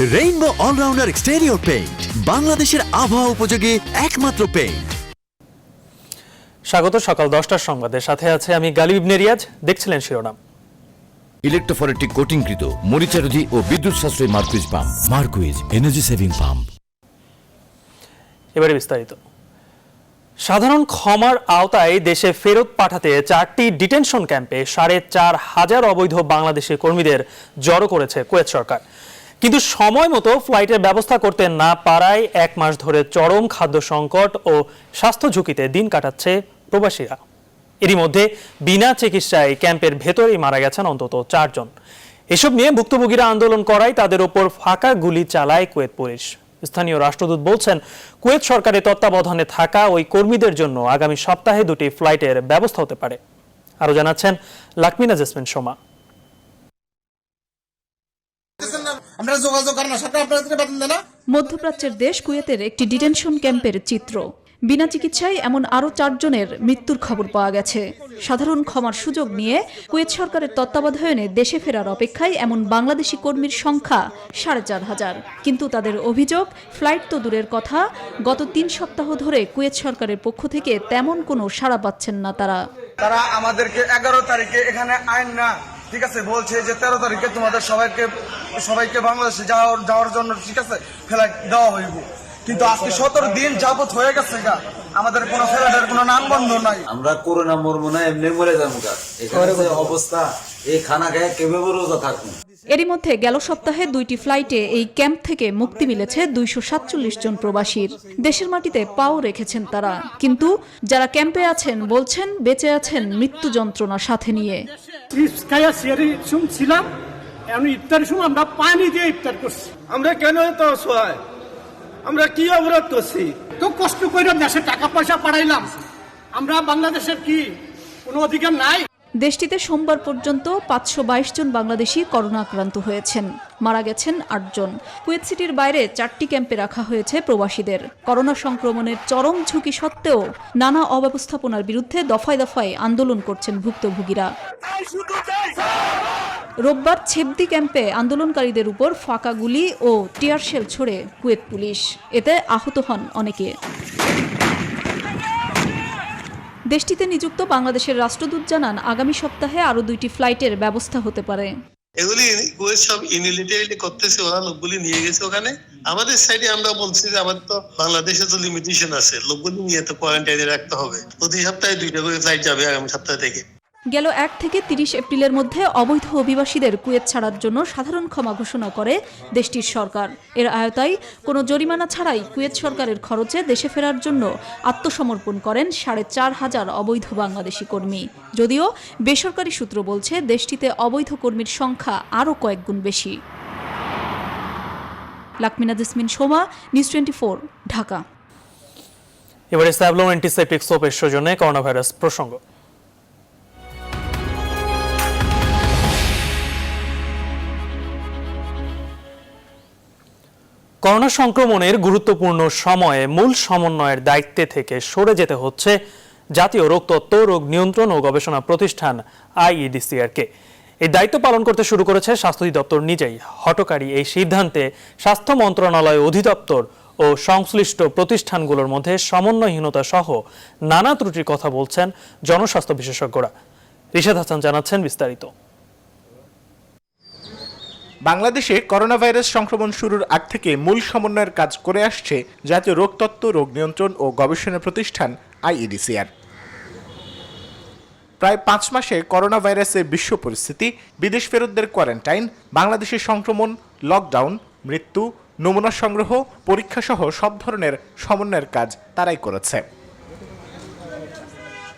Rainbow allrounder exterior paint, বাংলাদেশের আবহাওয়া উপযোগী একমাত্র পেইন্ট। স্বাগত সকাল 10টার সংবাদের সাথে আছে আমি গালিব ইবনে রিয়াজ। দেখছিলেন শিরোনাম। ইলেকট্রোফরেটিক কোটিংকৃত মরিচারোধী ও বিদ্যুৎ সাশ্রয়ী Marquis pump. Marquis energy saving pump. এবারে বিস্তারিত। সাধারণ ক্ষমার আওতায় দেশে ফেরত পাঠাতে 4টি ডিটেনশন ক্যাম্পে 4,500 অবৈধ বাংলাদেশি কর্মীদের জড়ো করেছে কুয়েত সরকার। কিন্তু সময় মতো ফ্লাইটের ব্যবস্থা করতে না পারায় 1 মাস ধরে চরম খাদ্য সংকট ও স্বাস্থ্য ঝুঁকিতে দিন কাটাচ্ছে প্রবাসীরা। এরই মধ্যে বিনা চিকিৎসায় ক্যাম্পের ভেতরেই মারা গেছেন অন্তত 4 জন। এসব নিয়ে ভুক্তভোগীরা আন্দোলন করায় তাদের ওপর ফাঁকা গুলি চালায় কুয়েত পুলিশ। স্থানীয় রাষ্ট্রদূত বলছেন, কুয়েত সরকারের তত্ত্বাবধানে থাকা ওই কর্মীদের জন্য আগামী সপ্তাহে 2টি ফ্লাইটের ব্যবস্থা হতে পারে। আরো জানাচ্ছেন লাকমিনা জেসমিন সোমা। মধ্যপ্রাচ্যের দেশ কুয়েতের একটি ডিটেনশন ক্যাম্পের চিত্র। বিনা চিকিৎসায় এমন আরও 4 জনের মৃত্যুর খবর পাওয়া গেছে। সাধারণ ক্ষমার সুযোগ নিয়ে কুয়েত সরকারের তত্ত্বাবধানে দেশে ফেরার অপেক্ষায় এমন বাংলাদেশি কর্মীর সংখ্যা 4,500। কিন্তু তাদের অভিযোগ, ফ্লাইট তো দূরের কথা, গত 3 সপ্তাহ ধরে কুয়েত সরকারের পক্ষ থেকে তেমন কোনো সাড়া পাচ্ছেন না তারা। আমাদেরকে 11 তারিখে এখানে আইন না, ঠিক আছে, বলছে যে 13 তারিখে তোমাদের সবাইকে বাংলাদেশে যাওয়ার জন্য, ঠিক আছে, ফ্লাইট দেওয়া হইব। কিন্তু আজকে 17 দিন যাবত হয়ে গেছে, আমাদের কোনো ফ্লাইটের কোনো নাম বন্ধ নাই। আমরা করোনা মরবো না, এমনি মরে যাবো। এখানে অবস্থা, এই খানা খায় কিভাবে রোজা থাকবো। এরই মধ্যে গেল সপ্তাহে 2টি ফ্লাইটে এই ক্যাম্প থেকে মুক্তি মিলেছে 247 জন প্রবাসীর। দেশের মাটিতে পাও রেখেছেন তারা। কিন্তু যারা ক্যাম্পে আছেন বলছেন, বেঁচে আছেন মৃত্যু যন্ত্রণা সাথে নিয়ে। ছিলাম ইফতারের সময় আমরা পানি দিয়ে ইফতার করছি। আমরা কেন তো অসহায়, আমরা কি অবরোধ করছি? তো কষ্ট করে দেশে টাকা পয়সা পাঠাইলাম, আমরা বাংলাদেশের কি কোনো অধিকার নাই? দেশটিতে সোমবার পর্যন্ত 522 জন বাংলাদেশি করোনা আক্রান্ত হয়েছেন, মারা গেছেন 8 জন। কুয়েত সিটির বাইরে 4টি ক্যাম্পে রাখা হয়েছে প্রবাসীদের। করোনা সংক্রমণের চরম ঝুঁকি সত্ত্বেও নানা অব্যবস্থাপনার বিরুদ্ধে দফায় দফায় আন্দোলন করছেন ভুক্তভোগীরা। রোববার ছেবদি ক্যাম্পে আন্দোলনকারীদের উপর ফাঁকা গুলি ও টিয়ার শেল ছোড়ে কুয়েত পুলিশ। এতে আহত হন অনেকে। দেশটিতে নিযুক্ত বাংলাদেশের রাষ্ট্রদূত জানান, আগামী সপ্তাহে আরো 2টি ফ্লাইটের ব্যবস্থা হতে পারে। এগুলি কুয়েত সব ইউনিলিটারিলি করতেছে, ওরা লোকগুলি নিয়ে গেছে ওখানে। আমাদের সাইডে আমরা বলছি যে আমাদের তো বাংলাদেশে তো লিমিটেশন আছে, লোকগুলি নিয়ে তো কোয়ারেন্টাইনে রাখতে হবে। প্রতি সপ্তাহে 2টা করে ফ্লাইট যাবে আগামী সপ্তাহ থেকে। গেল 1 থেকে 30 এপ্রিলের মধ্যে অবৈধ অভিবাসীদের কুয়েত ছাড়ার জন্য সাধারণ ক্ষমা ঘোষণা করে দেশটির সরকার। এর আওতায় কোনো জরিমানা ছাড়াই কুয়েত সরকারের খরচে দেশে ফেরার জন্য আত্মসমর্পণ করেন 4,500 অবৈধ বাংলাদেশি কর্মী। যদিও বেসরকারি সূত্র বলছে দেশটিতে অবৈধ কর্মীর সংখ্যা আরও কয়েক গুণ বেশি। লাকমিনা জেসমিন সোমা, নিউজ 24, ঢাকা। এবারে স্যাভলন অ্যান্টিসেপটিক সোপের সৌজন্যে করোনা ভাইরাস প্রসঙ্গ। করোনা সংক্রমণের গুরুত্বপূর্ণ সময়ে মূল সমন্বয়ের দায়িত্বে থেকে সরে যেতে হচ্ছে জাতীয় রোগতত্ত্ব, রোগ নিয়ন্ত্রণ ও গবেষণা প্রতিষ্ঠান IEDCR-কে। এই দায়িত্ব পালন করতে শুরু করেছে স্বাস্থ্য অধিদপ্তর নিজেই। হঠকারী এই সিদ্ধান্তে স্বাস্থ্য মন্ত্রণালয়, অধিদপ্তর ও সংশ্লিষ্ট প্রতিষ্ঠানগুলোর মধ্যে সমন্বয়হীনতা সহ নানা ত্রুটির কথা বলছেন জনস্বাস্থ্য বিশেষজ্ঞরা। রিশাদ হাসান জানাচ্ছেন বিস্তারিত। বাংলাদেশে করোনা ভাইরাস সংক্রমণ শুরুর আগ থেকে মূল সমন্বয়ের কাজ করে আসছে জাতীয় রোগতত্ত্ব, রোগ নিয়ন্ত্রণ ও গবেষণা প্রতিষ্ঠান IEDCR। প্রায় 5 মাসে করোনা ভাইরাসের বিশ্ব পরিস্থিতি, বিদেশ ফেরতদের কোয়ারেন্টাইন, বাংলাদেশের সংক্রমণ, লকডাউন, মৃত্যু, নমুনা সংগ্রহ, পরীক্ষা সহ সব ধরনের সমন্বয়ের কাজ তারাই করেছে।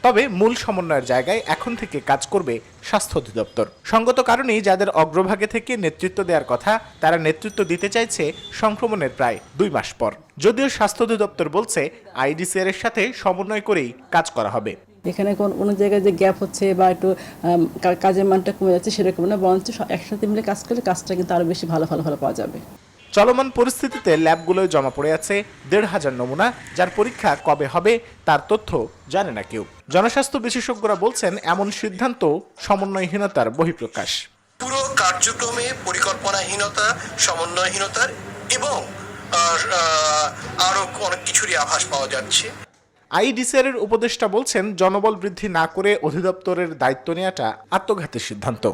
তবে মূল সমন্বয়ের জায়গায় এখন থেকে কাজ করবে স্বাস্থ্য অধিদপ্তর। সঙ্গত কারণেই যাদের অগ্রভাগে থেকে নেতৃত্ব দেওয়ার কথা, তারা নেতৃত্ব দিতে চাইছে সংক্রমণের প্রায় 2 মাস পর। যদিও স্বাস্থ্য অধিদপ্তর বলছে IEDCR এর সাথে সমন্বয় করেই কাজ করা হবে। এখানে কোনো জায়গায় যে গ্যাপ হচ্ছে বা একটু কাজের মানটা কমে যাচ্ছে সেরকম না, বরঞ্চ একসাথে মিলে কাজ করলে কাজটা কিন্তু আরো বেশি ভালো পাওয়া যাবে। চলমান পরিস্থিতিতে ল্যাবগুলোয় জমা পড়ে আছে 1,500 নমুনা, যার পরীক্ষা কবে হবে তার তথ্য জানে না কেউ। জনস্বাস্থ্য বিশেষজ্ঞরা বলছেন, এমন সিদ্ধান্ত সমন্বয়হীনতার বহিঃপ্রকাশ। পুরো কার্যক্রমে পরিকল্পনাহীনতা, সমন্বয়হীনতার এবং আরো অনেক কিছুরই আভাস পাওয়া যাচ্ছে। আইইডিসিআর এর উপদেষ্টা বলছেন, জনবল বৃদ্ধি না করে অধিদপ্তরের দায়িত্ব নেওয়াটা আত্মঘাতী সিদ্ধান্ত।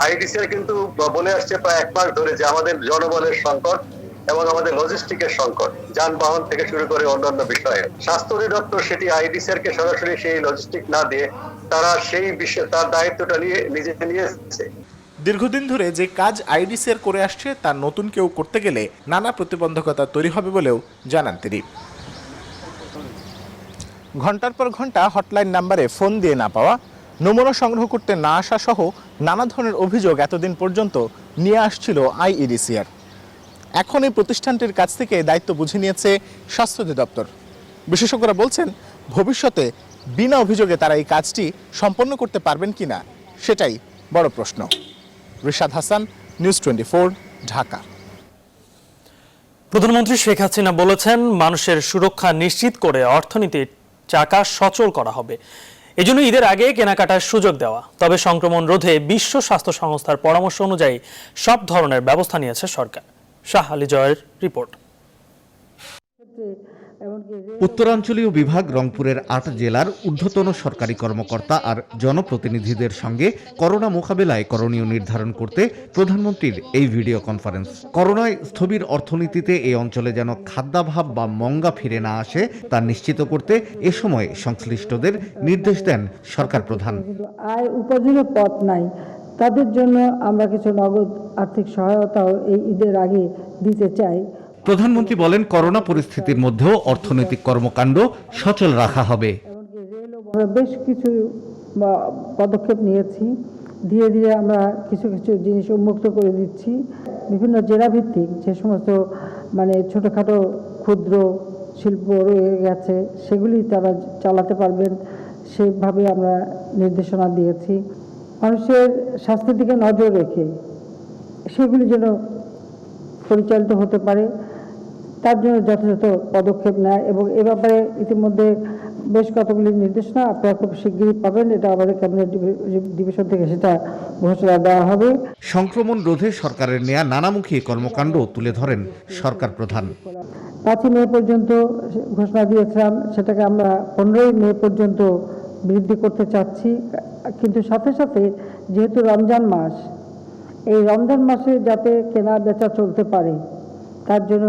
আইডিসিআর কিন্তু বলে আসছে প্রায় 1 মাস ধরে যে আমাদের জনবলের সংকট এবং আমাদের লজিস্টিকের সংকট, যানবাহন থেকে শুরু করে অন্যান্য বিষয়ে। স্বাস্থ্য অধিদপ্তর সেটি আইডিসিআর কে সরাসরি সেই লজিস্টিক না দিয়ে তারা সেই বিষয়ে তার দায়িত্বটা নিয়ে নিজে নিয়েছে। দীর্ঘদিন ধরে যে কাজ আইইডিসিআর করে আসছে তা নতুন কেউ করতে গেলে নানা প্রতিবন্ধকতা তৈরি হবে বলেও জানান তিনি। ঘন্টার পর ঘন্টা হটলাইন নাম্বারে ফোন দিয়ে না পাওয়া, নমুনা সংগ্রহ করতে না আসা সহ নানা ধরনের অভিযোগ এতদিন পর্যন্ত নিয়ে আসছিল আইইডিসিআর। এখন এই প্রতিষ্ঠানটির কাছ থেকে দায়িত্ব বুঝে নিয়েছে স্বাস্থ্য অধিদপ্তর। বিশেষজ্ঞরা বলছেন, ভবিষ্যতে বিনা অভিযোগে তারা এই কাজটি সম্পন্ন করতে পারবেন কিনা সেটাই বড় প্রশ্ন। রিশাদ হাসান, নিউজ 24, ঢাকা। প্রধানমন্ত্রী শেখ হাসিনা বলেছেন, মানুষের সুরক্ষা নিশ্চিত করে অর্থনীতির চাকা সচল করা হবে। এজন্য ঈদের আগে কেনাকাটার সুযোগ দেওয়া। তবে সংক্রমণ রোধে বিশ্ব স্বাস্থ্য সংস্থার পরামর্শ অনুযায়ী সব ধরনের ব্যবস্থা নিয়েছে সরকার। শাহ আলী জয়ের রিপোর্ট। উত্তরাঞ্চলীয় বিভাগ রংপুরের 8 জেলার ঊর্ধ্বতন সরকারি কর্মকর্তা আর জনপ্রতিনিধিদের সঙ্গে করোনা মোকাবেলায় করণীয় নির্ধারণ করতে প্রধানমন্ত্রীর এই ভিডিও কনফারেন্স। করোনায় স্থবির অর্থনীতিতে এই অঞ্চলে যেন খাদ্যাভাব বা মঙ্গা ফিরে না আসে তা নিশ্চিত করতে এ সময় সংশ্লিষ্টদের নির্দেশ দেন সরকার প্রধান। আয় উপার্জনের পথ নাই, তাদের জন্য আমরা কিছু নগদ আর্থিক সহায়তাও এই ঈদের আগে দিতে চাই। প্রধানমন্ত্রী বলেন, করোনা পরিস্থিতির মধ্যেও অর্থনৈতিক কর্মকাণ্ড সচল রাখা হবে। বেশ কিছু পদক্ষেপ নিয়েছি, ধীরে ধীরে আমরা কিছু কিছু জিনিস উন্মুক্ত করে দিচ্ছি। বিভিন্ন জেলা ভিত্তিক যে সমস্ত ছোটোখাটো ক্ষুদ্র শিল্প রয়ে গেছে সেগুলি তারা চালাতে পারবেন, সেভাবে আমরা নির্দেশনা দিয়েছি। মানুষের স্বাস্থ্যের দিকে নজর রেখে সেগুলি যেন পরিচালিত হতে পারে, তার জন্য যথাযথ পদক্ষেপ নেয় এবং এ ব্যাপারে ইতিমধ্যে বেশ কতগুলি নির্দেশনা আপনারা খুব শিগগিরই পাবেন। এটা আমাদের ক্যাবিনেট ডিভিশন থেকে সেটা ঘোষণা দেওয়া হবে। সংক্রমণ রোধে সরকারের নেয়া নানামুখী কর্মকাণ্ড তুলে ধরেন সরকার প্রধান। 5 মে পর্যন্ত ঘোষণা দিয়েছিলাম, সেটাকে আমরা 15 মে পর্যন্ত বৃদ্ধি করতে চাচ্ছি। কিন্তু সাথে সাথে যেহেতু রমজান মাস, এই রমজান মাসে যাতে কেনা বেচা চলতে পারে তার জন্য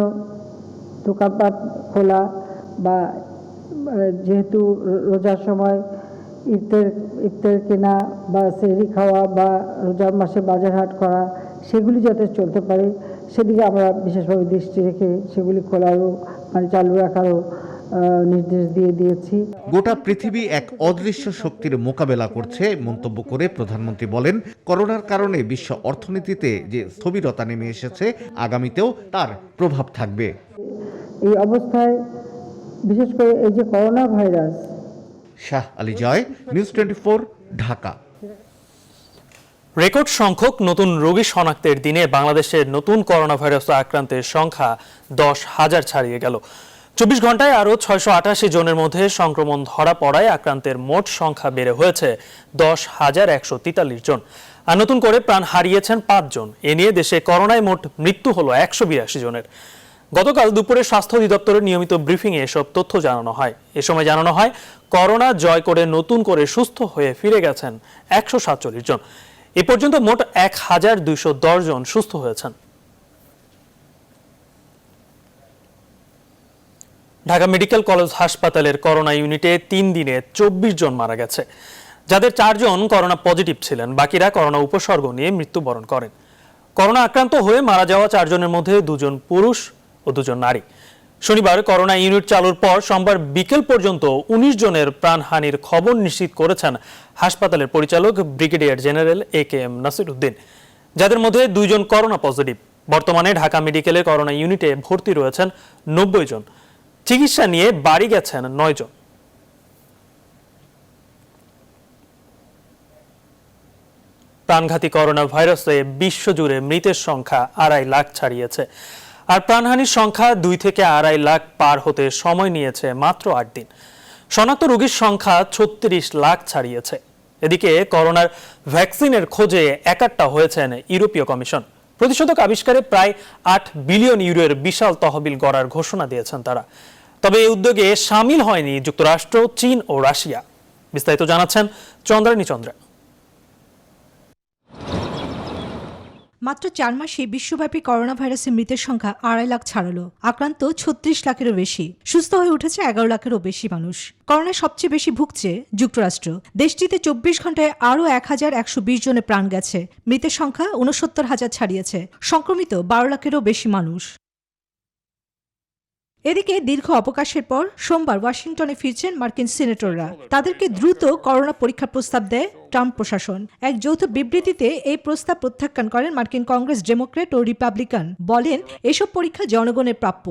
দোকানপাট খোলা বা যেহেতু রোজার সময় ইফতার কেনা বা সেহরি খাওয়া বা রোজার মাসে বাজার হাট করা সেগুলি যাতে চলতে পারে সেদিকে আমরা বিশেষভাবে দৃষ্টি রেখে সেগুলি খোলারও চালু রাখারও নির্দেশ দিয়েছি। গোটা পৃথিবী এক অদৃশ্য শক্তির মোকাবেলা করছে মন্তব্য করে প্রধানমন্ত্রী বলেন, করোনার কারণে বিশ্ব অর্থনীতিতে যে স্থবিরতা নেমে এসেছে আগামীতেও তার প্রভাব থাকবে। এই অবস্থায় বিশেষ করে এই যে করোনা ভাইরাস। শাহ আলী জয়, নিউজ 24, ঢাকা। রেকর্ড সংখ্যক নতুন রোগী শনাক্তের দিনে বাংলাদেশের নতুন করোনা ভাইরাস আক্রান্তের সংখ্যা 10,000 ছাড়িয়ে গেল। 24 ঘন্টায় আরও 688 জনের মধ্যে সংক্রমণ ধরা পড়ায় আক্রান্তের মোট সংখ্যা বেড়ে হয়েছে 10,143 জন। আর নতুন করে প্রাণ হারিয়েছেন 5 জন। এ নিয়ে দেশে করোনায় মোট মৃত্যু হলো 182 জনের। গতকাল দুপুরে স্বাস্থ্য অধিদপ্তরের নিয়মিত ব্রিফিংয়ে এসব তথ্য জানানো হয়। এ সময় জানানো হয়, করোনা জয় করে নতুন করে সুস্থ হয়ে ফিরে গেছেন 147 জন। এ পর্যন্ত মোট 1,210 জন সুস্থ হয়েছেন। ঢাকা মেডিকেল কলেজ হাসপাতালের করোনা ইউনিটে 3 দিনে 24 জন মারা গেছে, যাদের 4 জন করোনা পজিটিভ ছিলেন। বাকিরা করোনা উপসর্গ নিয়ে মৃত্যুবরণ করেন। করোনা আক্রান্ত হয়ে মারা যাওয়া 4 জনের মধ্যে 2 জন পুরুষ ও 2 জন নারী। শনিবার করোনা ইউনিট চালুর পর সোমবার বিকেল পর্যন্ত 19 জনের প্রাণহানির খবর নিশ্চিত করেছেন হাসপাতালের পরিচালক brigadier general AKM Nasir Uddin, যাদের মধ্যে 2 জন করোনা পজিটিভ। বর্তমানে ঢাকা মেডিকেলের করোনা ইউনিটে ভর্তি রয়েছেন 90 জন। চিকিৎসা নিয়ে বাড়ি গেছেন 9 জন। প্রাণঘাতী করোনা ভাইরাসে বিশ্বজুড়ে মৃতের সংখ্যা 2.5 লাখ ছাড়িয়েছে। আর প্রাণহানির সংখ্যা 2 থেকে 2.5 লাখ পার হতে সময় নিয়েছে মাত্র 8 দিন। শনাক্ত রোগীর সংখ্যা 36 লাখ ছাড়িয়েছে। এদিকে করোনার ভ্যাকসিনের খোঁজে একাট্টা হয়েছেন ইউরোপীয় কমিশন। প্রতিষেধক আবিষ্কারে প্রায় 8 বিলিয়ন ইউরোর বিশাল তহবিল গড়ার ঘোষণা দিয়েছেন তারা। তবে এই উদ্যোগে সামিল হয়নি যুক্তরাষ্ট্র, চীন ও রাশিয়া। বিস্তারিত জানাচ্ছেন চন্দ্রানী চন্দ্রা। মাত্র 4 মাসে বিশ্বব্যাপী করোনা ভাইরাসে মৃতের সংখ্যা 2.5 লাখ ছাড়ালো। আক্রান্ত 36 লাখেরও বেশি, সুস্থ হয়ে উঠেছে 11 লাখেরও বেশি মানুষ। করোনায় সবচেয়ে বেশি ভুগছে যুক্তরাষ্ট্র। দেশটিতে 24 ঘন্টায় আরও 1120 জনের প্রাণ গেছে। মৃতের সংখ্যা 69,000 ছাড়িয়েছে। সংক্রমিত 12 লাখেরও বেশি মানুষ। এদিকে দীর্ঘ অবকাশের পর সোমবার ওয়াশিংটনে ফিরছেন মার্কিন সিনেটররা। তাদেরকে দ্রুত করোনা পরীক্ষার প্রস্তাব দেয় ট্রাম্প প্রশাসন। এক যৌথ বিবৃতিতে এই প্রস্তাব প্রত্যাখ্যান করেন মার্কিন কংগ্রেস ডেমোক্র্যাট ও রিপাবলিকান। বলেন, এসব পরীক্ষা জনগণের প্রাপ্য।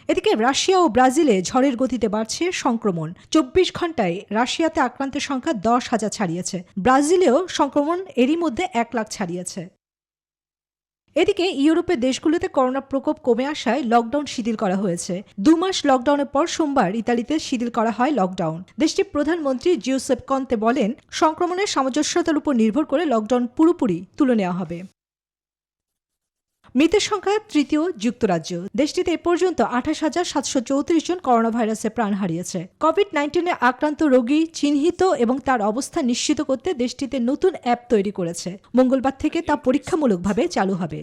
এদিকে রাশিয়া ও ব্রাজিলে ঝড়ের গতিতে বাড়ছে সংক্রমণ। 24 ঘন্টায় রাশিয়াতে আক্রান্তের সংখ্যা 10,000 ছাড়িয়েছে। ব্রাজিলেও সংক্রমণ এরই মধ্যে 1 লাখ ছাড়িয়েছে। এদিকে ইউরোপের দেশগুলোতে করোনা প্রকোপ কমে আসায় লকডাউন শিথিল করা হয়েছে। 2 মাস লকডাউনের পর সোমবার ইতালিতে শিথিল করা হয় লকডাউন। দেশটির প্রধানমন্ত্রী জিউসেপ কন্তে বলেন, সংক্রমণের সামঞ্জস্যতার উপর নির্ভর করে লকডাউন পুরোপুরি তুলে নেওয়া হবে। মৃতের সংখ্যা তৃতীয় যুক্তরাজ্য। দেশটিতে এ পর্যন্ত 28,734 জন করোনা ভাইরাসে প্রাণ হারিয়েছে। কোভিড-19 আক্রান্ত রোগী চিহ্নিত এবং তার অবস্থা নিশ্চিত করতে দেশটিতে নতুন অ্যাপ তৈরি করেছে। মঙ্গলবার থেকে তা পরীক্ষামূলকভাবে চালু হবে।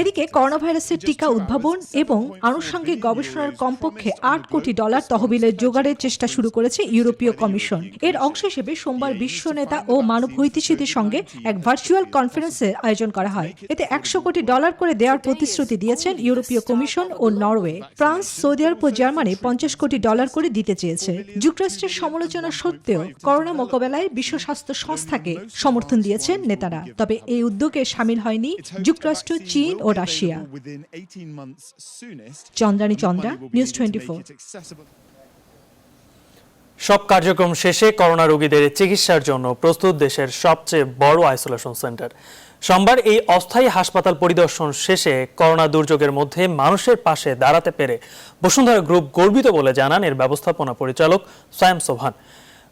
এদিকে করোনা ভাইরাসের টিকা উদ্ভাবন এবং আনুষঙ্গিক গবেষণার কমপক্ষে $8 কোটি তহবিলের জোগাড়ের চেষ্টা শুরু করেছে ইউরোপীয় কমিশন। এর অংশ হিসেবে সোমবার বিশ্ব নেতা ও মানবহিতৈষীদের সঙ্গে এক ভার্চুয়াল কনফারেন্সের আয়োজন করা হয়। এতে $100 কোটি করে দেওয়ার প্রতিশ্রুতি দিয়েছেন ইউরোপীয় কমিশন ও নরওয়ে। ফ্রান্স, সৌদি আরব ও জার্মানি $50 কোটি করে দিতে চেয়েছে। যুক্তরাষ্ট্রের সমালোচনা সত্ত্বেও করোনা মোকাবেলায় বিশ্ব স্বাস্থ্য সংস্থাকে সমর্থন দিয়েছেন নেতারা। তবে এই উদ্যোগে সামিল হয়নি যুক্তরাষ্ট্র, চীন ও রাশিয়া। চন্দ্রানী চন্দ্রা, নিউজ 24। সব কার্যক্রম শেষে করোনা রোগীদের চিকিৎসার জন্য প্রস্তুত দেশের সবচেয়ে বড় আইসোলেশন সেন্টার। সোমবার এই অস্থায়ী হাসপাতাল পরিদর্শন শেষে করোনা দুর্যোগের মধ্যে মানুষের পাশে দাঁড়াতে পেরে বসুন্ধরা গ্রুপ গর্বিত বলে জানান এর ব্যবস্থাপনা পরিচালক সায়েম সোভান।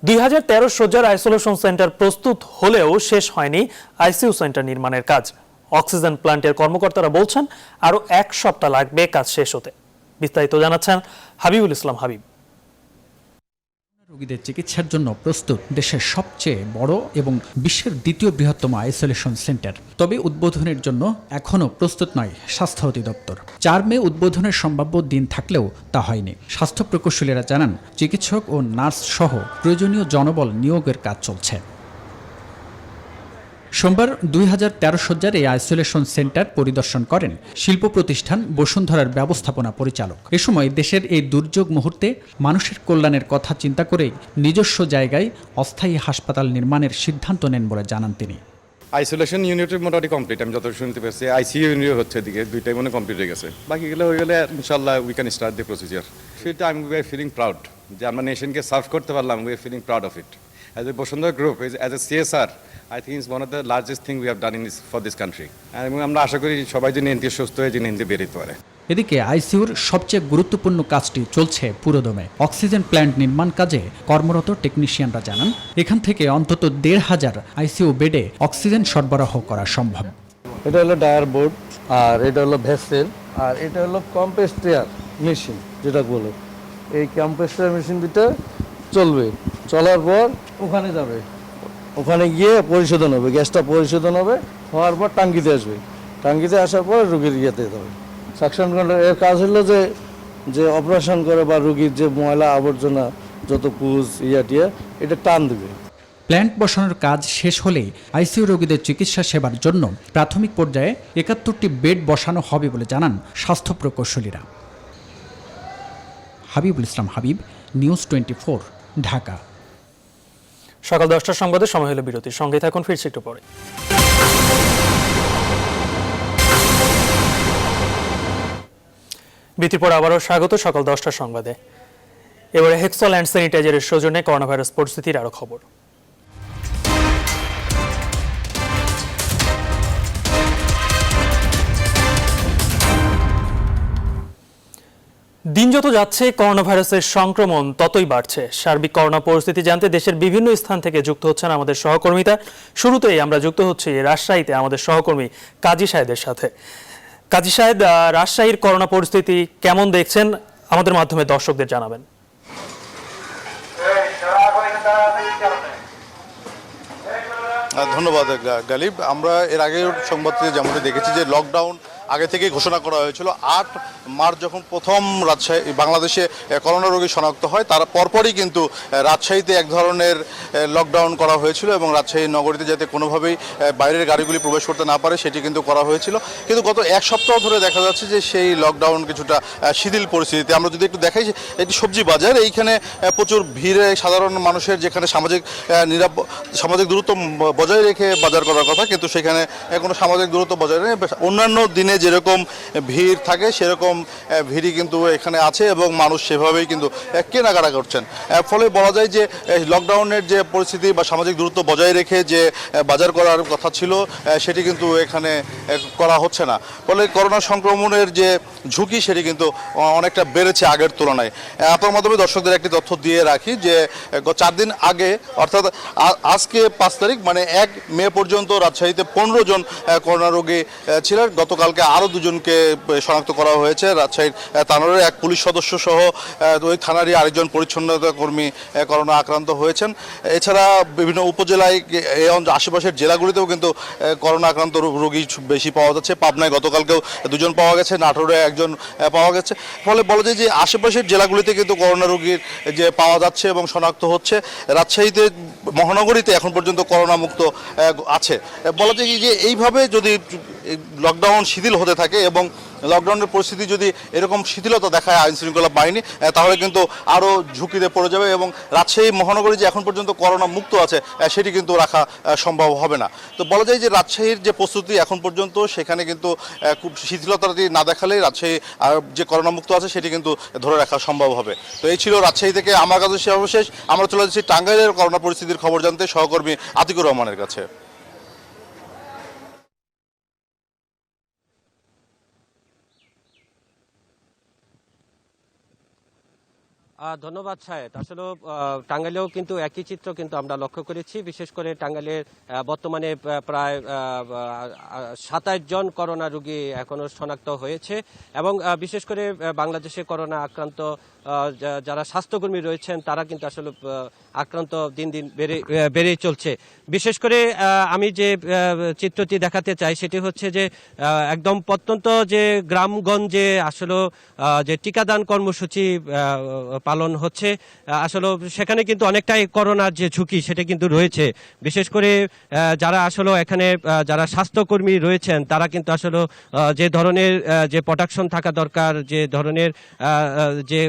2013 শয্যার আইসোলেশন সেন্টার প্রস্তুত হলেও শেষ হয়নি আইসিইউ সেন্টার নির্মাণের কাজ। অক্সিজেন প্ল্যান্টের কর্মকর্তারা বলছেন আরো 1 সপ্তাহ লাগবে কাজ শেষ হতে। বিস্তারিত জানাচ্ছেন হাবিবুল ইসলাম হাবিব। রোগীদের চিকিৎসার জন্য প্রস্তুত দেশের সবচেয়ে বড় এবং বিশ্বের দ্বিতীয় বৃহত্তম আইসোলেশন সেন্টার। তবে উদ্বোধনের জন্য এখনও প্রস্তুত নয় স্বাস্থ্য অধিদপ্তর। 4 মে উদ্বোধনের সম্ভাব্য দিন থাকলেও তা হয়নি। স্বাস্থ্য প্রকৌশলীরা জানান, চিকিৎসক ও নার্স সহ প্রয়োজনীয় জনবল নিয়োগের কাজ চলছে। সোমবার 2013 শয্যার এই আইসোলেশন সেন্টার পরিদর্শন করেন শিল্প প্রতিষ্ঠান বসুন্ধরার ব্যবস্থাপনা পরিচালক। এ সময় দেশের এই দুর্যোগ মুহূর্তে মানুষের কল্যাণের কথা চিন্তা করেই নিজস্ব জায়গায় অস্থায়ী হাসপাতাল নির্মাণের সিদ্ধান্ত নেন বলে জানান তিনি। আইসোলেশন ইউনিটের মোটামুটি কমপ্লিট, আমি যত শুনতে পারছি। আইসিইউ ইউনিট হচ্ছে এদিকে, 2টাই মনে কমপ্লিট হয়ে গেছে। বাকিগুলো হয়ে গেলে ইনশাল্লাহ we can start the procedure. সেটা আমি ফিলিং প্রাউড যে আমরা নেশনকে সার্ভ করতে পারলাম। We are feeling proud of it. As a Bosundhara Group, as a CSR, I think it's one of the largest thing we have done for this country. এবং আমরা আশা করি সবাই যেন এনতে সুস্থ হয়ে যেন এনতে বেরোতে পারে। এদিকে আইসিইউর সবচেয়ে গুরুত্বপূর্ণ কাজটি চলছে পুরোদমে। অক্সিজেন প্ল্যান্ট নির্মাণ কাজে কর্মরত টেকনিশিয়ানরা জানান, এখান থেকে অন্তত 1,500 আইসিইউ বেডে অক্সিজেন সরবরাহ করা সম্ভব। এটা হলো ডায়ার বোর্ড, আর এটা হলো ভেসেল, আর এটা হলো কম্প্রেসর মেশিন যেটা বলে। এই কম্প্রেসর মেশিন দুটো চলবে, চলার পর ওখানে যাবে, ওখানে গিয়ে পরিশোধন হবে, গ্যাসটা পরিশোধন হবে, হওয়ার পর টাঙ্কিতে আসবে, টাঙ্কিতে আসার পর রুগীর ইয়েতে যাবে সাকশন কন্ট্রোল। এর কাজ হলো যে অপারেশন করে বা রুগীর যে ময়লা আবর্জনা যত পুজ টিয়া এটা টান দেবে। প্ল্যান্ট বসানোর কাজ শেষ হলেই আইসিইউ রোগীদের চিকিৎসা সেবার জন্য প্রাথমিক পর্যায়ে 71টি বেড বসানো হবে বলে জানান স্বাস্থ্য প্রকৌশলীরা। হাবিবুল ইসলাম হাবিব, নিউজ 24, ঢাকা। সকাল 10টার সংবাদে সময় হলো বিরতির। সঙ্গে থাকুন, ফিরছি একটু পরে। বিরতির পর আবারও স্বাগত সকাল 10টার সংবাদে। এবারে হেক্সল অ্যান্ড স্যানিটাইজারের সৌজন্যে করোনা ভাইরাস পরিস্থিতির আরো খবর। দিন যত যাচ্ছে করোনা ভাইরাসের সংক্রমণ ততই বাড়ছে। সার্বিক করোনা পরিস্থিতি জানতে দেশের বিভিন্ন স্থান থেকে যুক্ত হচ্ছেন আমাদের সহকর্মীরা। শুরুতেই আমরা যুক্ত হচ্ছি রাজশাহীতে আমাদের সহকর্মী কাজী সাহেদের সাথে। কাজী সাহেদ, রাজশাহীর করোনা পরিস্থিতি কেমন দেখছেন আমাদের মাধ্যমে দর্শকদের জানাবেন। ধন্যবাদ গালিব। আমরা এর আগে সংবাদে যেমন দেখেছি যে লকডাউন আগে থেকেই ঘোষণা করা হয়েছিল। 8 মার্চ যখন প্রথম বাংলাদেশে করোনা রোগী শনাক্ত হয় তার পরপরই কিন্তু রাজশাহীতে এক ধরনের লকডাউন করা হয়েছিল এবং রাজশাহী নগরীতে যাতে কোনোভাবেই বাইরের গাড়িগুলি প্রবেশ করতে না পারে সেটি কিন্তু করা হয়েছিল। কিন্তু গত এক সপ্তাহ ধরে দেখা যাচ্ছে যে সেই লকডাউন কিছুটা শিথিল পরিস্থিতিতে। আমরা যদি একটু দেখাই যে এটি সবজি বাজার, এইখানে প্রচুর ভিড়ে সাধারণ মানুষের যেখানে সামাজিক দূরত্ব বজায় রেখে বাজার করার কথা, কিন্তু সেখানে কোনো সামাজিক দূরত্ব বজায় নেই। অন্যান্য দিনে যেরকম ভিড় থাকে সেরকম ভিড়ই কিন্তু এখানে আছে এবং মানুষ সেভাবেই কিন্তু কেনাকাটা করছেন। ফলে বলা যায় যে লকডাউনের যে পরিস্থিতি বা সামাজিক দূরত্ব বজায় রেখে যে বাজার করার কথা ছিল সেটি কিন্তু এখানে করা হচ্ছে না। ফলে করোনা সংক্রমণের যে ঝুঁকি সেটি কিন্তু অনেকটা বেড়েছে আগের তুলনায়। আপনার মাধ্যমে দর্শকদের একটি তথ্য দিয়ে রাখি যে 4 দিন আগে অর্থাৎ আজকে 5 তারিখ মানে 1 মে পর্যন্ত রাজশাহীতে 15 জন করোনা রোগী ছিলেন। গতকালকে আরও 2 জনকে শনাক্ত করা হয়েছে। রাজশাহীর তানোরের এক পুলিশ সদস্য সহ ওই থানারই আরেকজন পরিচ্ছন্নতা কর্মী করোনা আক্রান্ত হয়েছেন। এছাড়া বিভিন্ন উপজেলায় আশেপাশের জেলাগুলিতেও কিন্তু করোনা আক্রান্ত রোগী বেশি পাওয়া যাচ্ছে। পাবনায় গতকালকেও 2 জন পাওয়া গেছে, নাটোরে 1 জন পাওয়া গেছে। ফলে বলা যায় যে আশেপাশের জেলাগুলিতে কিন্তু করোনা রোগীর যে পাওয়া যাচ্ছে এবং শনাক্ত হচ্ছে। রাজশাহীতে মহানগরীতে এখন পর্যন্ত করোনা মুক্ত আছে। বলা যায় যে এইভাবে যদি লকডাউন শিথিল হতে থাকে এবং লকডাউনের পরিস্থিতি যদি এরকম শিথিলতা দেখায় আইন শৃঙ্খলা বাহিনী, তাহলে কিন্তু আরও ঝুঁকিতে পড়ে যাবে এবং রাজশাহী মহানগরী যে এখন পর্যন্ত করোনা মুক্ত আছে সেটি কিন্তু রাখা সম্ভব হবে না। তো বলা যায় যে রাজশাহীর যে প্রস্তুতি এখন পর্যন্ত সেখানে কিন্তু খুব শিথিলতাটি না দেখালেই রাজশাহী যে করোনা মুক্ত আছে সেটি কিন্তু ধরে রাখা সম্ভব হবে। তো এই ছিল রাজশাহী থেকে আমার কাছে সর্বশেষ। আমরা চলে যাচ্ছি টাঙ্গাইলের করোনা পরিস্থিতির খবর জানতে সহকর্মী আতিকুর রহমানের কাছে। ধন্যবাদ শাহেদ। আসলে টাঙ্গাইলেও কিন্তু একই চিত্র কিন্তু আমরা লক্ষ্য করেছি। বিশেষ করে টাঙ্গাইলের বর্তমানে প্রায় 27 জন করোনা রোগী এখনো শনাক্ত হয়েছে এবং বিশেষ করে বাংলাদেশে করোনা আক্রান্ত যারা স্বাস্থ্যকর্মী রয়েছেন তারা কিন্তু আসলে আক্রান্ত দিন দিন বেড়েই চলছে। বিশেষ করে আমি যে চিত্রটি দেখাতে চাই সেটি হচ্ছে যে একদম প্রত্যন্ত যে গ্রামগঞ্জে আসলে যে টিকাদান কর্মসূচি পালন হচ্ছে, আসলে সেখানে কিন্তু অনেকটাই করোনার যে ঝুঁকি সেটা কিন্তু রয়েছে। বিশেষ করে যারা আসলে এখানে যারা স্বাস্থ্যকর্মী রয়েছেন তারা কিন্তু আসলে যে ধরনের যে প্রোটেকশন থাকা দরকার, যে ধরনের যে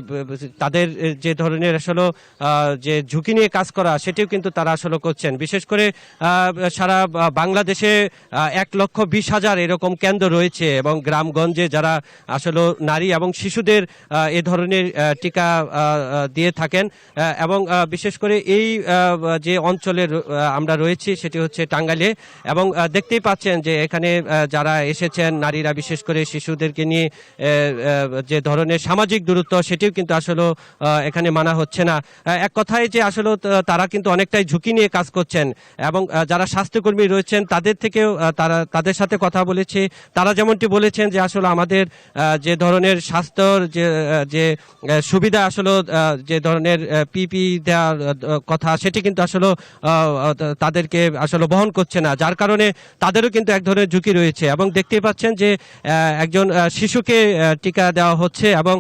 তাদের যে ধরনের আসলে যে ঝুঁকি নিয়ে কাজ করা সেটিও কিন্তু তারা আসলে করছেন। বিশেষ করে সারা বাংলাদেশে 1,20,000 এরকম কেন্দ্র রয়েছে এবং গ্রামগঞ্জে যারা আসলে নারী এবং শিশুদের এ ধরনের টিকা দিয়ে থাকেন এবং বিশেষ করে এই যে অঞ্চলের আমরা রয়েছি সেটি হচ্ছে টাঙ্গাইলে এবং দেখতেই পাচ্ছেন যে এখানে যারা এসেছেন নারীরা বিশেষ করে শিশুদেরকে নিয়ে যে ধরনের সামাজিক দূরত্ব সেটিও কিন্তু আসলে এখানে মানা হচ্ছে না। এক কথায় যে আসলে তারা কিন্তু অনেকটাই ঝুঁকি নিয়ে কাজ করছেন এবং যারা স্বাস্থ্যকর্মী রয়েছেন তাদের থেকেও তাদের সাথে কথা বলেছি। তারা যেমনটি বলেছেন যে আসলে আমাদের যে ধরনের স্বাস্থ্যর যে সুবিধা আসলে যে ধরনের পিপি দেওয়ার কথা সেটি কিন্তু আসলে তাদেরকে আসলে বহন করছে না, যার কারণে তাদেরও কিন্তু এক ধরনের ঝুঁকি রয়েছে এবং দেখতেই পাচ্ছেন যে একজন শিশুকে টিকা দেওয়া হচ্ছে এবং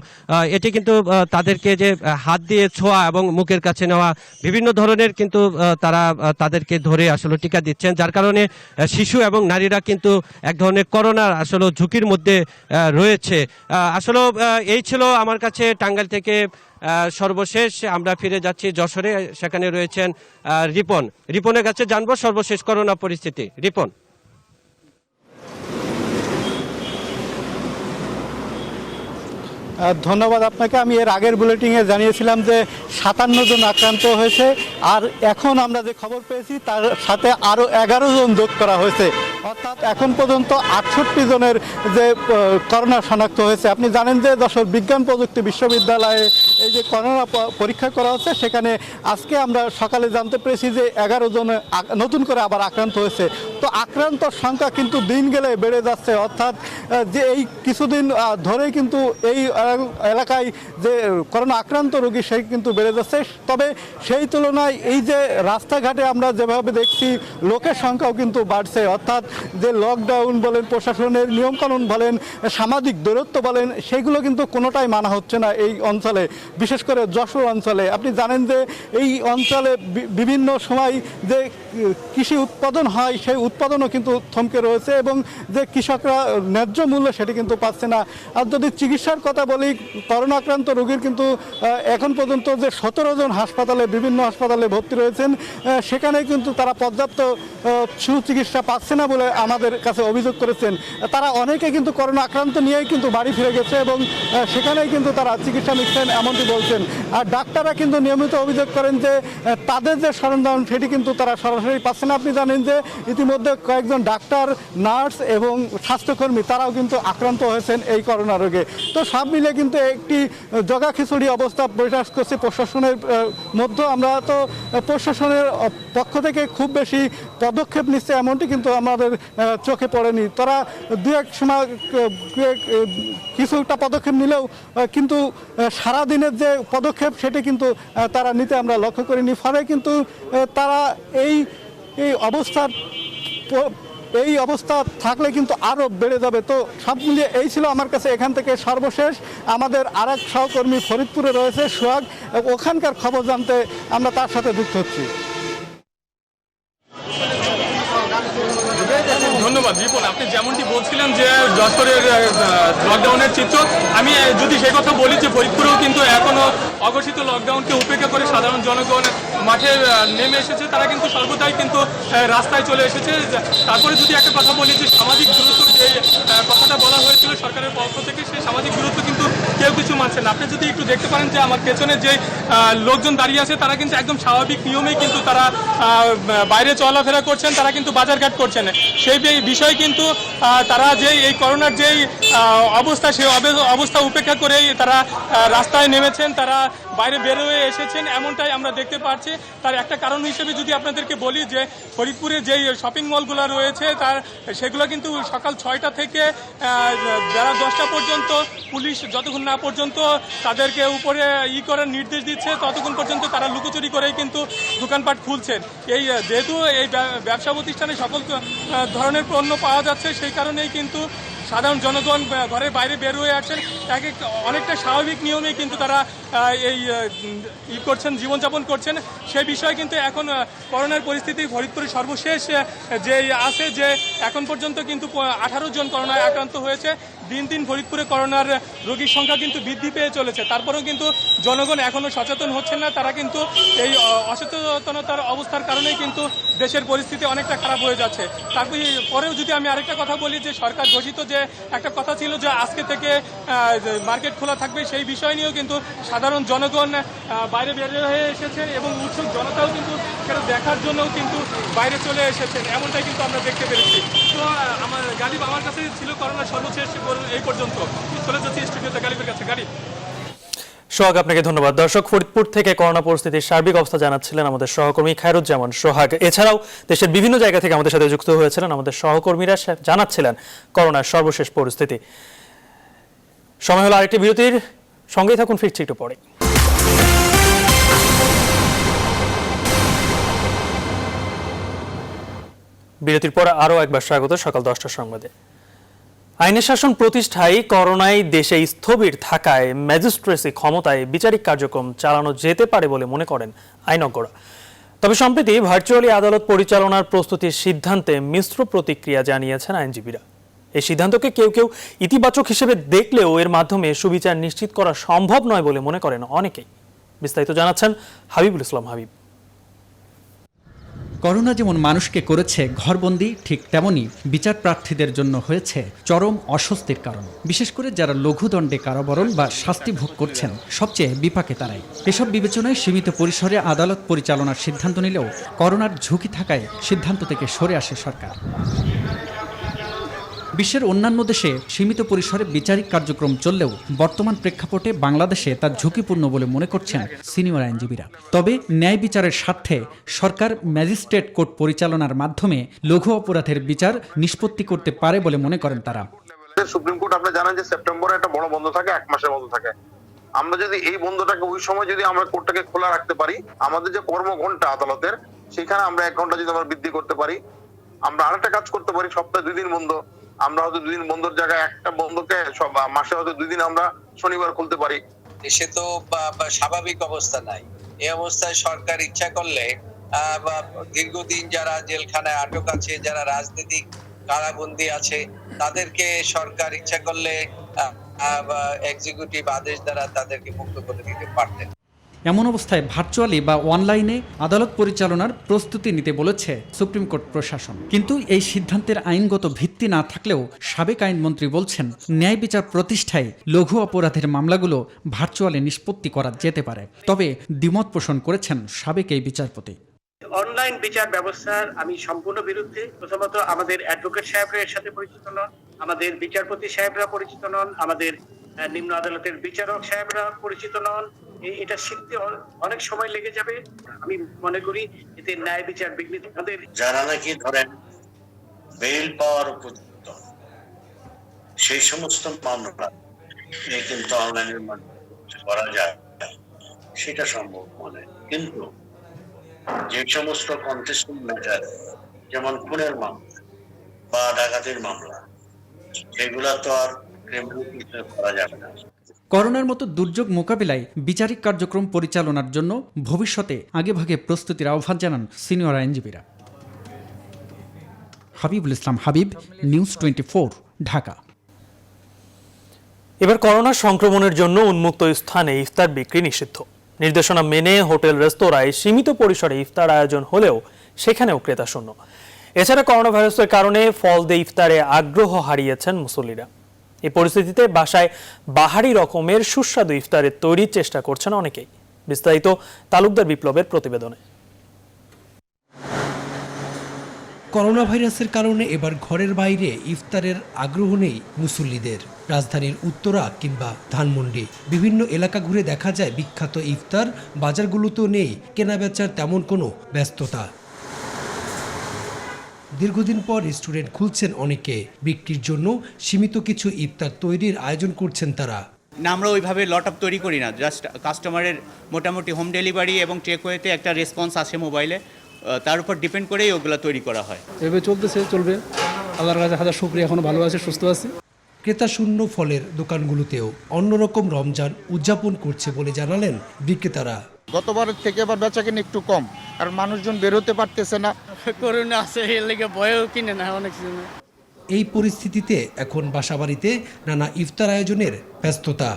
এটি কিন্তু তাদেরকে যে হাত দিয়ে ছোঁয়া এবং মুখের কাছে নেওয়া বিভিন্ন ধরনের কিন্তু তারা তাদেরকে ধরে আসলে টিকা দিচ্ছেন, যার কারণে শিশু এবং নারীরা কিন্তু এক ধরনের করোনার আসলে ঝুঁকির মধ্যে রয়েছে। আসলে এই ছিল আমার কাছে টাঙ্গাইল থেকে সর্বশেষ। আমরা ফিরে যাচ্ছি যশোরে, সেখানে রয়েছেন রিপনের কাছে জানবো সর্বশেষ করোনা পরিস্থিতি। রিপন। ধন্যবাদ আপনাকে। আমি এর আগের বুলেটিংয়ে জানিয়েছিলাম যে 57 জন আক্রান্ত হয়েছে, আর এখন আমরা যে খবর পেয়েছি তার সাথে আরও 11 জন যোগ করা হয়েছে, অর্থাৎ এখন পর্যন্ত 68 জনের যে করোনা শনাক্ত হয়েছে। আপনি জানেন যে যশোর বিজ্ঞান প্রযুক্তি বিশ্ববিদ্যালয়ে এই যে করোনা পরীক্ষা করা হচ্ছে, সেখানে আজকে আমরা সকালে জানতে পেরেছি যে 11 জন নতুন করে আবার আক্রান্ত হয়েছে। তো আক্রান্তর সংখ্যা কিন্তু দিন গেলে বেড়ে যাচ্ছে, অর্থাৎ যে এই কিছুদিন ধরেই কিন্তু এই এলাকায় যে করোনা আক্রান্ত রোগী সেই কিন্তু বেড়ে যাচ্ছে। তবে সেই তুলনায় এই যে রাস্তাঘাটে আমরা যেভাবে দেখছি লোকের সংখ্যাও কিন্তু বাড়ছে, অর্থাৎ যে লকডাউন বলেন, প্রশাসনের নিয়মকানুন বলেন, সামাজিক দূরত্ব বলেন, সেগুলো কিন্তু কোনোটাই মানা হচ্ছে না এই অঞ্চলে, বিশেষ করে যশোর অঞ্চলে। আপনি জানেন যে এই অঞ্চলে বিভিন্ন সময় যে কৃষি উৎপাদন হয় সেই উৎপাদনও কিন্তু থমকে রয়েছে, এবং যে কৃষকরা ন্যায্য মূল্য সেটি কিন্তু পাচ্ছে না। আর যদি চিকিৎসার কথা বলি, করোনা আক্রান্ত রোগীর কিন্তু এখন পর্যন্ত যে 17 জন বিভিন্ন হাসপাতালে ভর্তি রয়েছেন, সেখানে কিন্তু তারা পর্যাপ্ত সুচিকিৎসা পাচ্ছে না বলে আমাদের কাছে অভিযোগ করেছেন। তারা অনেকে কিন্তু করোনা আক্রান্ত নিয়েই কিন্তু বাড়ি ফিরে গেছে এবং সেখানেই কিন্তু তারা চিকিৎসা নিচ্ছেন এমনটি বলছেন। আর ডাক্তাররা কিন্তু নিয়মিত অভিযোগ করেন যে তাদের যে সরঞ্জাম সেটি কিন্তু তারা সরাসরি পাচ্ছে না। আপনি জানেন যে ইতিমধ্যে কয়েকজন ডাক্তার, নার্স এবং স্বাস্থ্যকর্মী তারাও কিন্তু আক্রান্ত হয়েছেন এই করোনা রোগে। তো সব মিলে কিন্তু একটি জগা খিচুড়ি অবস্থা বিরাজ করছে প্রশাসনের মধ্যে। আমরা তো প্রশাসনের পক্ষ থেকে খুব বেশি পদক্ষেপ নিচ্ছে এমনটি কিন্তু আমাদের চোখে পড়েনি। তারা দু এক সময় কিছুটা পদক্ষেপ নিলেও কিন্তু সারাদিনের যে পদক্ষেপ সেটি কিন্তু তারা নিতে আমরা লক্ষ্য করিনি। ফলে কিন্তু তারা এই অবস্থা থাকলে কিন্তু আরও বেড়ে যাবে। তো সব মিলিয়ে এই ছিল আমার কাছে এখান থেকে সর্বশেষ। আমাদের আরেক সহকর্মী ফরিদপুরে রয়েছে সোহাগ, ওখানকার খবর জানতে আমরা তার সাথে যুক্ত হচ্ছি। ধন্যবাদ রিপন। আপনি যেমনটি বলছিলেন যে যশোরের লকডাউনের চিত্র, আমি যদি সেই কথা বলি যে ফরিদপুরেও কিন্তু এখনো অঘোষিত লকডাউনকে উপেক্ষা করে সাধারণ জনগণ মাঠে নেমে এসেছে। তারা কিন্তু সর্বদাই কিন্তু রাস্তায় চলে এসেছে। তারপরে যদি একটা কথা বলি যে সামাজিক দূরত্ব যে কথাটা বলা হয়েছিল সরকারের পক্ষ থেকে, সেই সামাজিক দূরত্ব কিন্তু কেউ কিছু মানছে না। আপনি যদি একটু দেখতে পারেন যে আমার পেছনে যে লোকজন দাঁড়িয়ে আছে তারা কিন্তু একদম স্বাভাবিক নিয়মেই কিন্তু তারা বাইরে চলাফেরা করছেন, তারা কিন্তু বাজারঘাট করছেন। সেই বিষয়ে কিন্তু তারা যে এই করোনার যেই অবস্থা, সেই অবস্থা উপেক্ষা করেই তারা রাস্তায় নেমেছেন, তারা বাইরে বের হয়ে এসেছেন, এমনটাই আমরা দেখতে পাচ্ছি। তার একটা কারণ হিসেবে যদি আপনাদেরকে বলি যে ফরিদপুরে যেই শপিং মলগুলো রয়েছে সেগুলো কিন্তু সকাল 6টা থেকে বেলা 10টা পর্যন্ত পুলিশ যতক্ষণ না পর্যন্ত তাদেরকে উপরে করার নির্দেশ দিচ্ছে ততক্ষণ পর্যন্ত তারা লুকোচুরি করেই কিন্তু দোকানপাট খুলছেন। যেহেতু এই ব্যবসা প্রতিষ্ঠানে সকল ধরনের পণ্য পাওয়া যাচ্ছে, সেই কারণেই কিন্তু সাধারণ জনগণ ঘরের বাইরে বের হয়ে আসছেন। অনেকটা স্বাভাবিক নিয়মেই কিন্তু তারা করছেন, জীবনযাপন করছেন। সেই বিষয়ে কিন্তু এখন করোনার পরিস্থিতি ফরিদপুরের সর্বশেষ যে আছে যে এখন পর্যন্ত কিন্তু 18 জন করোনায় আক্রান্ত হয়েছে। দিন দিন ফরিদপুরে করোনার রোগীর সংখ্যা কিন্তু বৃদ্ধি পেয়ে চলেছে। তারপরেও কিন্তু জনগণ এখনো সচেতন হচ্ছেন না। তারা কিন্তু এই অসচেতনতার অবস্থার কারণেই কিন্তু দেশের পরিস্থিতি অনেকটা খারাপ হয়ে যাচ্ছে। তারপরেও যদি আমি আরেকটা কথা বলি যে সরকার ঘোষিত যে একটা কথা ছিল যে আজকে থেকে মার্কেট খোলা থাকবে, সেই বিষয় নিয়েও কিন্তু সাধারণ জনগণ বাইরে বের হয়ে এসেছেন এবং উৎসুক জনতাও কিন্তু সেটা দেখার জন্যও কিন্তু বাইরে চলে এসেছেন, এমনটাই কিন্তু আমরা দেখতে পেরেছি। তো গালিব আমার কাছে ছিল করোনার সর্বশেষ এই পর্যন্ত। চলে যাচ্ছি স্টুডিওতে গালিবের কাছে। গালিব। সোহাগ, আপনাকে ধন্যবাদ। দর্শক, ফরিদপুর থেকে করোনা পরিস্থিতির সার্বিক অবস্থা জানাচ্ছিলেন আমাদের সহকর্মী খায়রুজ্জামান সোহাগ। এছাড়াও দেশের বিভিন্ন জায়গা থেকে আমাদের সাথে যুক্ত হয়েছিলেন আমাদের সহকর্মীরা, জানাচ্ছিলেন করোনার সর্বশেষ পরিস্থিতি। সময় হলো আরেকটি বিরতির, সঙ্গেই থাকুন, ফিরছি একটু পরে। বিরতির পর আরও একবার স্বাগত সকাল 10টার সংবাদে। আইনের শাসন প্রতিষ্ঠায় করোনায় দেশে স্থবির থাকায় ম্যাজিস্ট্রেসি ক্ষমতায় বিচারিক কার্যক্রম চালানো যেতে পারে বলে মনে করেন আইনজ্ঞরা। তবে সম্প্রতি ভার্চুয়ালি আদালত পরিচালনার প্রস্তুতির সিদ্ধান্তে মিশ্র প্রতিক্রিয়া জানিয়েছেন আইনজীবীরা। এই সিদ্ধান্তকে কেউ কেউ ইতিবাচক হিসেবে দেখলেও এর মাধ্যমে সুবিচার নিশ্চিত করা সম্ভব নয় বলে মনে করেন অনেকেই। বিস্তারিত জানাচ্ছেন হাবিবুল ইসলাম হাবিব। করোনা যেমন মানুষকে করেছে ঘরবন্দি, ঠিক তেমনি বিচার প্রার্থীদের জন্য হয়েছে চরম অস্বস্তির কারণ। বিশেষ করে যারা লঘুদণ্ডে কারাবরণ বা শাস্তি ভোগ করছেন, সবচেয়ে বিপাকে তারাই। এসব বিবেচনায় সীমিত পরিসরে আদালত পরিচালনার সিদ্ধান্ত নিলেও করোনার ঝুঁকি থাকায় সিদ্ধান্ত থেকে সরে আসে সরকার। বিশ্বের অন্যান্য দেশে সীমিত পরিসরে বিচারিক কার্যক্রম চললেও বর্তমান প্রেক্ষাপটে বাংলাদেশে তা ঝুঁকিপূর্ণ বলে মনে করছেন সিনিয়র আইনজীবীরা। তবে ন্যায় বিচারের স্বার্থে সরকার ম্যাজিস্ট্রেট কোর্ট পরিচালনার মাধ্যমে লঘু অপরাধের বিচার নিষ্পত্তি করতে পারে বলে মনে করেন তারা। সুপ্রিম কোর্ট আপনারা জানেন যে সেপ্টেম্বরে একটা বড় বন্ধ থাকে, 1 মাসের বন্ধ থাকে। আমরা যদি এই বন্ধটাকে ওই সময় যদি আমরা কোর্টটাকে খোলা রাখতে পারি, আমাদের যে কর্মঘণ্টা আদালতের সেখানে আমরা 1 ঘন্টা যদি আমরা বৃদ্ধি করতে পারি, আমরা আরেকটা কাজ করতে পারি, সপ্তাহে 2 দিন বন্ধ। আমরা হয়তো 2 দিন বন্ধের জায়গায় একটা বন্ধকে মাসে হয়তো 2 দিন আমরা শনিবার খুলতে পারি। দেশে তো স্বাভাবিক অবস্থা নাই। এই অবস্থায় সরকার ইচ্ছা করলে দীর্ঘদিন যারা জেলখানায় আটক আছে, যারা রাজনৈতিক কারাবন্দী আছে, তাদেরকে সরকার ইচ্ছা করলে এক্সিকিউটিভ আদেশ দ্বারা তাদেরকে মুক্ত করে দিতে পারতেন। এমন অবস্থায় ভার্চুয়ালি বা অনলাইনে আদালত পরিচালনার প্রস্তুতি নিতে বলেছে সুপ্রিম কোর্ট প্রশাসন। কিন্তু এই সিদ্ধান্তের আইনগত ভিত্তি না থাকলেও সাবেক আইনমন্ত্রী বলছেন, ন্যায় বিচার প্রতিষ্ঠায় লঘু অপরাধের মামলাগুলো ভার্চুয়ালি নিষ্পত্তি করা যেতে পারে। তবে দ্বিমত পোষণ করেছেন সাবেক এই বিচারপতি। অনলাইন বিচার ব্যবস্থার আমি সম্পূর্ণ বিরুদ্ধে। প্রথমত আমাদের অ্যাডভোকেট সাহেবরা এর সাথে পরিচিত নন, আমাদের বিচারপতি সাহেবরা পরিচিত নন, আমাদের নিম্ন আদালতের বিচারক সাহেবরা পরিচিত নন। এটা শিখতে অনেক সময় লেগে যাবে। আমি মনে করি এতে ন্যায় বিচার বিঘ্নিত হবে। যারা নাকি ধরেন বেল পাওয়ার উপযুক্ত, সেই সমস্ত মামলা কিন্তু অনলাইনের মাধ্যমে করা যায়, সেটা সম্ভব মনে। কিন্তু যে সমস্ত কন্টেস্টেড ম্যাটার, যেমন খুনের মামলা বা ডাকাতির মামলা, সেগুলা তো আর ক্রিমিনাল করা যাবে না। করোনার মতো দুর্যোগ মোকাবিলায় বিচারিক কার্যক্রম পরিচালনার জন্য ভবিষ্যতে আগেভাগে প্রস্তুতির আহ্বান জানান সিনিয়র আইনজীবীরা। হাবিবুল ইসলাম হাবিব, নিউজ 24, ঢাকা। এবার করোনা সংক্রমণের জন্য উন্মুক্ত স্থানে ইফতার বিক্রি নিষিদ্ধ। নির্দেশনা মেনে হোটেল রেস্তোরাঁয় সীমিত পরিসরে ইফতার আয়োজন হলেও সেখানেও ক্রেতা শূন্য। এছাড়া করোনা ভাইরাসের কারণে ফল দিয়ে ইফতারে আগ্রহ হারিয়েছেন মুসল্লিরা। এই পরিস্থিতিতে বাসায় বাহারি রকমের সুস্বাদু ইফতারের তৈরির চেষ্টা করছেন অনেকেই। বিস্তারিত তালুকদার বিপ্লবের প্রতিবেদনে। করোনা ভাইরাসের কারণে এবার ঘরের বাইরে ইফতারের আগ্রহ নেই মুসল্লিদের। রাজধানীর উত্তরা কিংবা ধানমন্ডি বিভিন্ন এলাকা ঘুরে দেখা যায় বিখ্যাত ইফতার বাজারগুলোতেও নেই কেনাবেচার তেমন কোনো ব্যস্ততা। দীর্ঘদিন পর রেস্টুরেন্ট খুলছেন অনেকে, বিক্রির জন্য সীমিত কিছু ইফতার তৈরির আয়োজন করছেন তারা। না, আমরা ওইভাবে লট আপ তৈরি করি না, জাস্ট কাস্টমারের মোটামুটি হোম ডেলিভারি এবং টেকওয়েতে একটা রেসপন্স আসে মোবাইলে, তার উপর ডিপেন্ড করেই ওগুলো তৈরি করা হয়। এভাবে চলবে, আল্লাহর কাছে হাজার শুকরিয়া, এখনো ভালো আছে, সুস্থ আছে। ক্রেতা শূন্য ফলের দোকানগুলোতেও অন্যরকম রমজান উদযাপন করছে বলে জানালেন বিক্রেতারা। গতবারের থেকে এবার বেচাকেনা একটু কম, আর মানুষজন বেরোতে পারতেছে না, করোনা আছে, এর লেগে ভয়ও কিনে না অনেক সময়। এই পরিস্থিতিতে এখন বাসাবাড়িতে নানা ইফতার আয়োজনের ব্যস্ততা।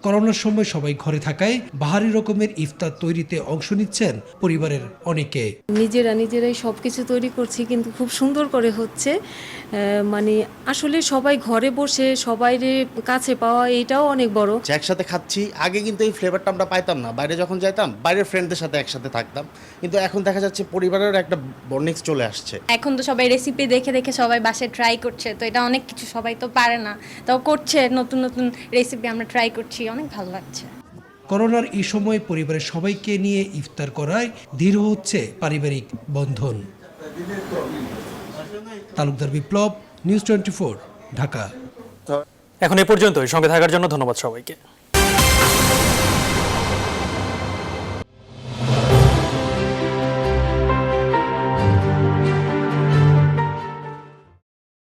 করোনার সময় সবাই ঘরে থাকায় বাহারি রকমের ইফতার তৈরিতে অংশ নিচ্ছেন পরিবারের অনেকে। নিজেরাই সবকিছু তৈরি করছি, কিন্তু খুব সুন্দর করে হচ্ছে। মানে আসলে সবাই ঘরে বসে সবাই কাছে পাওয়া, এটাও অনেক বড়। একসাথে খাচ্ছি, আগে কিন্তু এই ফ্লেভারটা আমরা পাইতাম না। বাইরে যখন যাইতাম, বাইরের ফ্রেন্ডদের সাথে একসাথে থাকতাম, কিন্তু এখন দেখা যাচ্ছে পরিবারের একটা বন্ডিং চলে আসছে। এখন তো সবাই রেসিপি দেখে দেখে সবাই বাসায় ট্রাই করছে, তো এটা অনেক কিছু, সবাই তো পারে না, তাও করছে, নতুন নতুন রেসিপি আমরা ট্রাই করছি, অনেক ভালো লাগছে। করোনার এই সময় পরিবারের সবাইকে নিয়ে ইফতার করায় দৃঢ় হচ্ছে পারিবারিক বন্ধন। তালুকদার বিপ্লব, নিউজ 24, ঢাকা। এখন এ পর্যন্তই। সঙ্গে থাকার জন্য ধন্যবাদ সবাইকে।